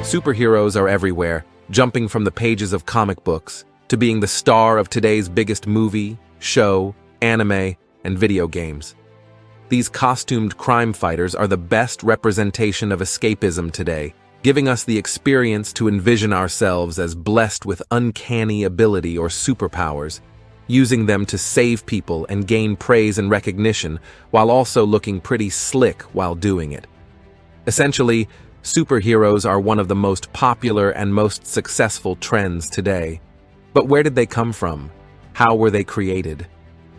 Superheroes are everywhere, jumping from the pages of comic books to being the star of today's biggest movie, show, anime, and video games. These costumed crime fighters are the best representation of escapism today, giving us the experience to envision ourselves as blessed with uncanny ability or superpowers, using them to save people and gain praise and recognition while also looking pretty slick while doing it. Essentially, superheroes are one of the most popular and most successful trends today. But where did they come from? How were they created?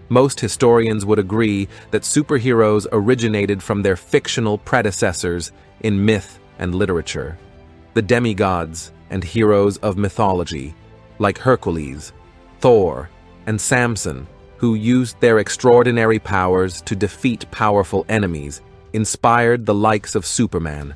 Most historians would agree that superheroes originated from their fictional predecessors in myth and literature. The demigods and heroes of mythology, like Hercules, Thor, and Samson, who used their extraordinary powers to defeat powerful enemies, inspired the likes of Superman.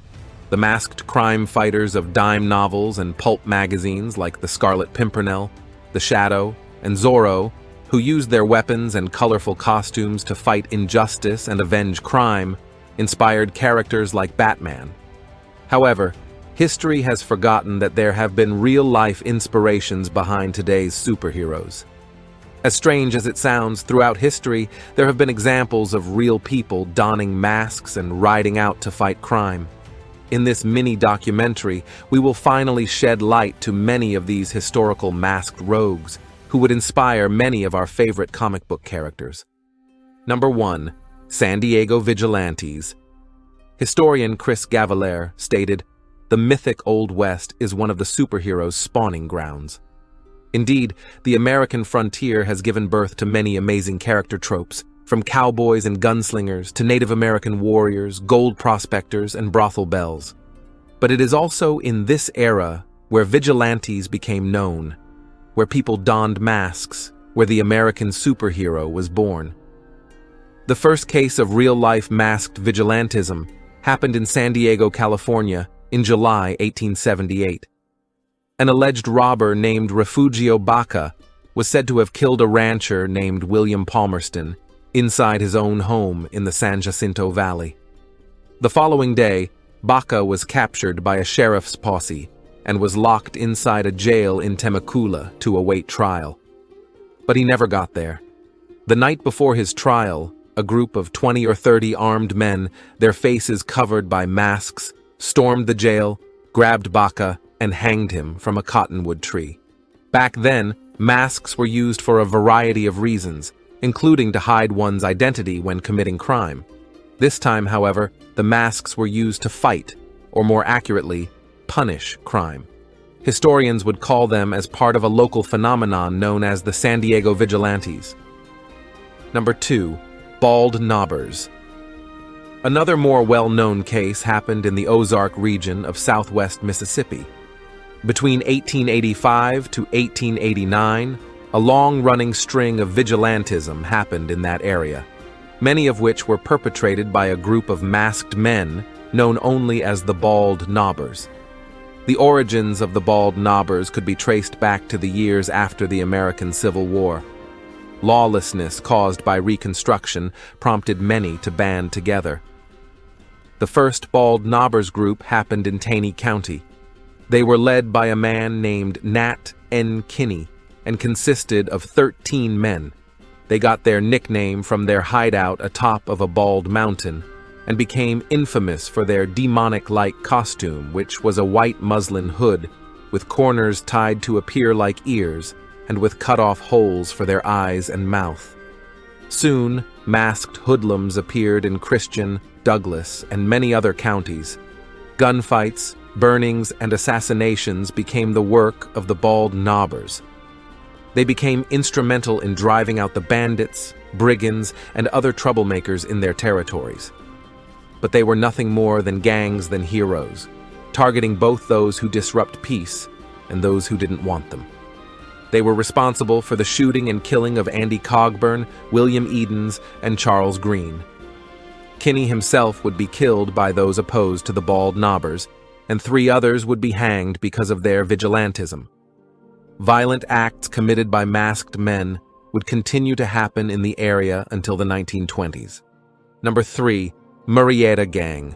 The masked crime fighters of dime novels and pulp magazines like The Scarlet Pimpernel, The Shadow, and Zorro, who used their weapons and colorful costumes to fight injustice and avenge crime, inspired characters like Batman. However, history has forgotten that there have been real-life inspirations behind today's superheroes. As strange as it sounds, throughout history, there have been examples of real people donning masks and riding out to fight crime. In this mini-documentary, we will finally shed light to many of these historical masked rogues who would inspire many of our favorite comic book characters. Number 1. San Diego Vigilantes. Historian Chris Gavalier stated, "The mythic Old West is one of the superheroes' spawning grounds." Indeed, the American frontier has given birth to many amazing character tropes, from cowboys and gunslingers to Native American warriors, gold prospectors, and brothel belles. But it is also in this era where vigilantes became known, where people donned masks, where the American superhero was born. The first case of real-life masked vigilantism happened in San Diego, California, in July 1878. An alleged robber named Refugio Baca was said to have killed a rancher named William Palmerston inside his own home in the San Jacinto Valley. The following day, Baca was captured by a sheriff's posse and was locked inside a jail in Temecula to await trial. But he never got there. The night before his trial, a group of 20 or 30 armed men, their faces covered by masks, stormed the jail, grabbed Baca, and hanged him from a cottonwood tree. Back then, masks were used for a variety of reasons, including to hide one's identity when committing crime. This time, however, the masks were used to fight, or more accurately, punish crime. Historians would call them as part of a local phenomenon known as the San Diego Vigilantes. Number 2. Bald Knobbers. Another more well-known case happened in the Ozark region of southwest Mississippi. Between 1885 to 1889, a long-running string of vigilantism happened in that area, many of which were perpetrated by a group of masked men known only as the Bald Knobbers. The origins of the Bald Knobbers could be traced back to the years after the American Civil War. Lawlessness caused by Reconstruction prompted many to band together. The first Bald Knobbers group happened in Taney County. They were led by a man named Nat N. Kinney and consisted of 13 men. They got their nickname from their hideout atop of a bald mountain and became infamous for their demonic-like costume, which was a white muslin hood with corners tied to appear like ears and with cut-off holes for their eyes and mouth. Soon, masked hoodlums appeared in Christian, Douglas, and many other counties. Gunfights, burnings, and assassinations became the work of the Bald Knobbers. They became instrumental in driving out the bandits, brigands, and other troublemakers in their territories. But they were nothing more than gangs than heroes, targeting both those who disrupt peace and those who didn't want them. They were responsible for the shooting and killing of Andy Cogburn, William Edens, and Charles Green. Kinney himself would be killed by those opposed to the Bald Knobbers, and 3 others would be hanged because of their vigilantism. Violent acts committed by masked men would continue to happen in the area until the 1920s. Number 3. Murrieta Gang.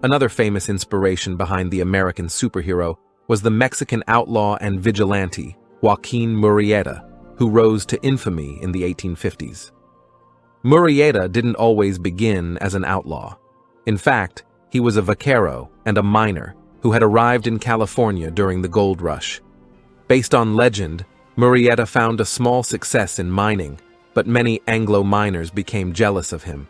Another famous inspiration behind the American superhero was the Mexican outlaw and vigilante, Joaquin Murrieta, who rose to infamy in the 1850s. Murrieta didn't always begin as an outlaw. In fact, he was a vaquero and a miner who had arrived in California during the gold rush. Based on legend, Murrieta found a small success in mining, but many Anglo miners became jealous of him.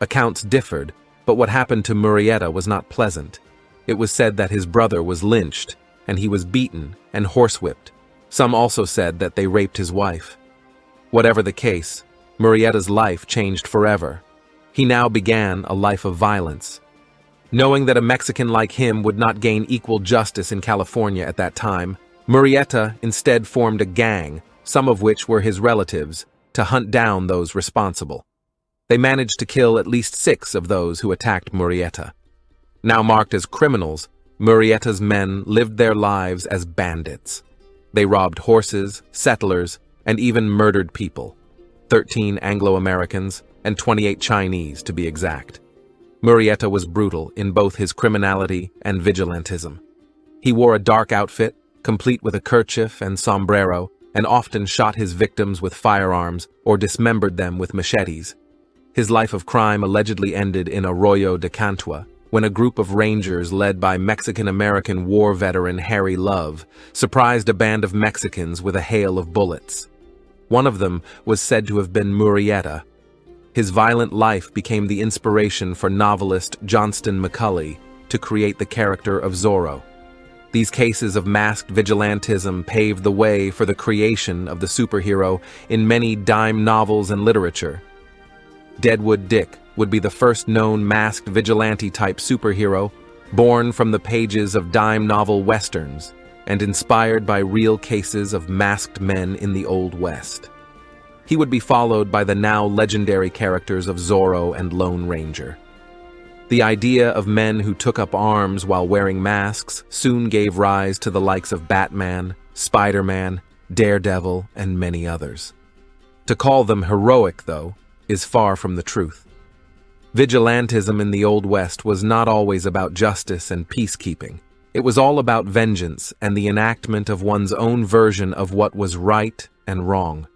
Accounts differed, but what happened to Murrieta was not pleasant. It was said that his brother was lynched, and he was beaten and horsewhipped. Some also said that they raped his wife. Whatever the case, Murrieta's life changed forever. He now began a life of violence. Knowing that a Mexican like him would not gain equal justice in California at that time, Murrieta instead formed a gang, some of which were his relatives, to hunt down those responsible. They managed to kill at least 6 of those who attacked Murrieta. Now marked as criminals, Murrieta's men lived their lives as bandits. They robbed horses, settlers, and even murdered people. 13 Anglo-Americans and 28 Chinese, to be exact. Murrieta was brutal in both his criminality and vigilantism. He wore a dark outfit, complete with a kerchief and sombrero, and often shot his victims with firearms or dismembered them with machetes. His life of crime allegedly ended in Arroyo de Cantua, when a group of rangers led by Mexican-American war veteran Harry Love surprised a band of Mexicans with a hail of bullets. One of them was said to have been Murrieta. His violent life became the inspiration for novelist Johnston McCulley to create the character of Zorro. These cases of masked vigilantism paved the way for the creation of the superhero in many dime novels and literature. Deadwood Dick would be the first known masked vigilante-type superhero, born from the pages of dime novel westerns and inspired by real cases of masked men in the Old West. He would be followed by the now legendary characters of Zorro and Lone Ranger. The idea of men who took up arms while wearing masks soon gave rise to the likes of Batman, Spider-Man, Daredevil, and many others. To call them heroic, though, is far from the truth. Vigilantism in the Old West was not always about justice and peacekeeping. It was all about vengeance and the enactment of one's own version of what was right and wrong.